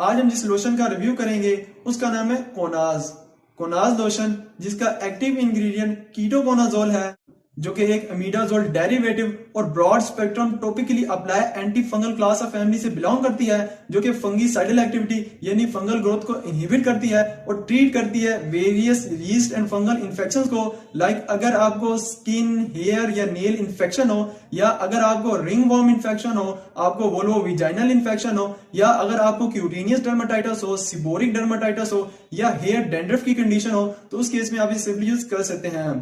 आज हम जिस लोशन का रिव्यू करेंगे उसका नाम है कोनाज। कोनाज लोशन जिसका एक्टिव इंग्रेडिएंट कीटोकोनाजोल है, जो कि एक अमीडाजोल डेरिवेटिव और broad spectrum topically apply anti fungal class of family से बिलोंग करती है, जो कि फंगीसाइडल एक्टिविटी यानी फंगल ग्रोथ को इनहिबिट करती है और ट्रीट करती है various yeast and fungal infections को। लाइक अगर आपको स्किन, हेयर या नेल इन्फेक्शन हो, या अगर आपको रिंग वॉर्म इन्फेक्शन हो, आपको वोल्वो विजाइनल इन्फेक्शन हो, या अगर आपको क्यूटेनियस डर्माटाइटिस हो, सीबोरिक डर्माटाइटिस हो, या हेयर डैंड्रफ की कंडीशन हो, तो उस केस में आप इसे सिंपली यूज कर सकते हैं।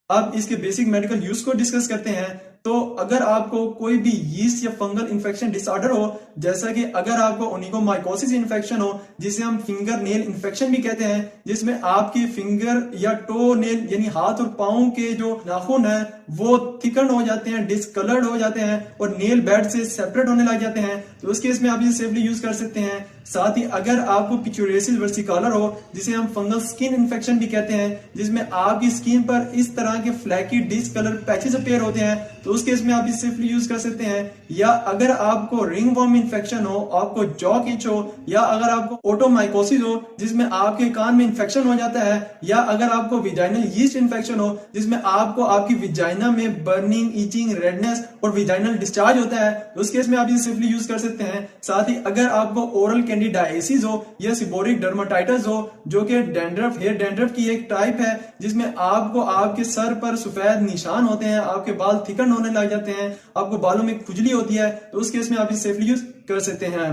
अब इसके बेसिक मेडिकल यूज को डिस्कस करते हैं। तो अगर आपको कोई भी यीस्ट या फंगल इन्फेक्शन डिसऑर्डर हो, जैसा कि अगर आपको ओनिगोमाइकोसिस इन्फेक्शन हो, जिसे हम फिंगर नेल इन्फेक्शन भी कहते हैं, जिसमें आपकी फिंगर या टो नेल यानी हाथ और पांव के जो नाखून है वो थिकन हो जाते हैं, डिसकलर्ड हो जाते हैं और नेल बेड से सेपरेट होने लग जाते हैं, तो उस केस में आप इसे सेफली यूज कर सकते हैं। साथ ही अगर आपको पिचुरेसिस वर्सिकलर हो, जिसे हम फंगल स्किन इन्फेक्शन भी कहते हैं, जिसमें आपकी स्किन पर इस तरह के फ्लैकी डिसकलर पैचेस अपीयर होते हैं, तो उस केस में आप इसे सेफली यूज कर सकते हैं। या अगर आपको रिंग वर्म इन्फेक्शन हो, आपको जॉ इच हो, या अगर आपको ओटोमाइकोसिस हो जिसमें आपके कान में इन्फेक्शन हो जाता है, या अगर आपको विजाइनल यीस्ट इन्फेक्शन हो जिसमें आपको आपकी विजाइना में बर्निंग, ईचिंग, रेडनेस और विजाइनल डिस्चार्ज होता है, तो उस केस में आप इसे सेफली यूज कर सकते हैं। साथ ही अगर आपको ओरल कैंडिडाइसिस हो या सीबोरिक डर्माटाइटिस हो, जो कि डैंड्रफ, हेयर डैंड्रफ की एक टाइप है, जिसमें आपको आपके सर पर सफेद निशान होते हैं, आपके बाल थिकन होने लग जाते हैं, आपको बालों में खुजली होती है, तो उस केस में आप इसे सेफली यूज कर सकते हैं।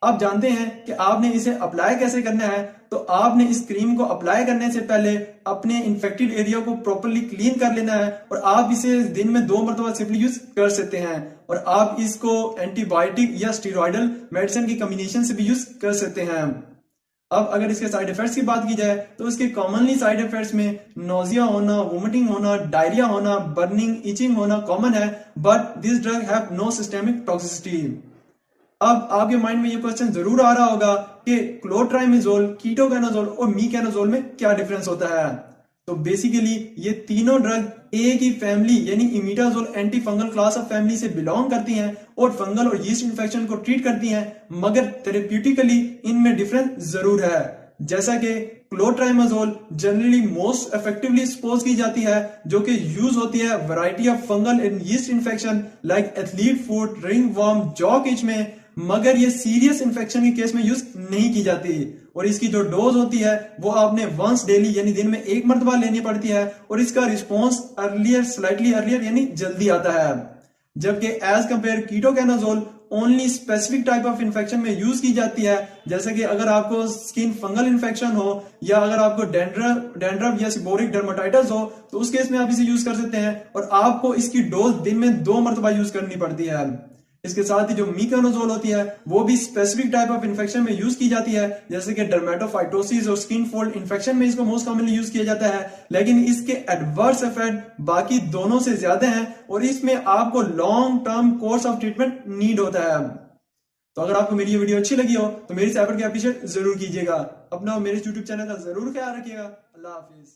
आप जानते हैं कि आपने इसे अप्लाई कैसे करना है। तो आपने इस क्रीम को अप्लाई करने से पहले अपने इन्फेक्टेड एरिया को प्रॉपर्ली क्लीन कर लेना है, और आप इसे दिन में 2 मरतबा सिंपली यूज कर सकते हैं। और आप इसको एंटीबायोटिक या स्टीरॉयडल मेडिसिन की कॉम्बिनेशन से भी यूज कर सकते हैं। अब अगर इसके साइड इफेक्ट्स की बात की जाए तो इसके कॉमनली साइड इफेक्ट्स में नोजिया होना, वोमिटिंग होना, डायरिया होना, बर्निंग, इचिंग होना कॉमन है, but this drug have no systemic toxicity. अब आपके माइंड में ये क्वेश्चन जरूर आ रहा होगा कि क्लोट्राइमेजोल, कीटोकानाजोल और मीकानाजोल में क्या डिफरेंस होता है। तो बेसिकली ये तीनों ड्रग एक ही फैमिली यानी imidazole anti fungal class of family से बिलोंग करती हैं और फंगल और यीस्ट इन्फेक्शन को ट्रीट करती हैं, मगर थेरेप्यूटिकली इनमें डिफरेंस जरूर है। जैसा कि clotrimazole generally most effectively suppose की जाती है, जो कि यूज होती है variety of fungal and yeast infection like athlete foot, ring worm, jaw etch में, मगर ये सीरियस इन्फेक्शन के केस में यूज नहीं की जाती। और इसकी जो डोज होती है वो आपने वंस डेली यानी दिन में 1 मरतबा लेनी पड़ती है, और इसका रिस्पॉन्स अर्लियर, स्लाइटली अर्लियर यानी जल्दी आता है। जबकि as compare ketoconazole only specific type of infection में यूज की जाती है, जैसे कि अगर आपको स्किन फंगल इन्फेक्शन हो, या अगर आपको डैंड्रफ या सीबोरिक डर्माटाइटिस हो, तो उस केस में आप इसे यूज कर सकते हैं, और आपको इसकी डोज दिन में 2 मरतबा यूज करनी पड़ती है। इसके साथ ही जो मीकानाजोल होती है वो भी स्पेसिफिक टाइप ऑफ इन्फेक्शन में यूज की जाती है, जैसे कि डर्मेटोफाइटोसिस और स्किन फोल्ड इन्फेक्शन में इसको मोस्ट कॉमनली यूज किया जाता है, लेकिन इसके एडवर्स इफेक्ट बाकी दोनों से ज्यादा हैं, और इसमें आपको long term course of treatment need होता है। तो अगर आपको मेरी ये वीडियो अच्छी लगी हो तो मेरी इस एफर्ट की अप्रिशिएट जरूर कीजिएगा। अपना और मेरे YouTube चैनल का जरूर ख्याल रखिएगा। अल्लाह हाफिज।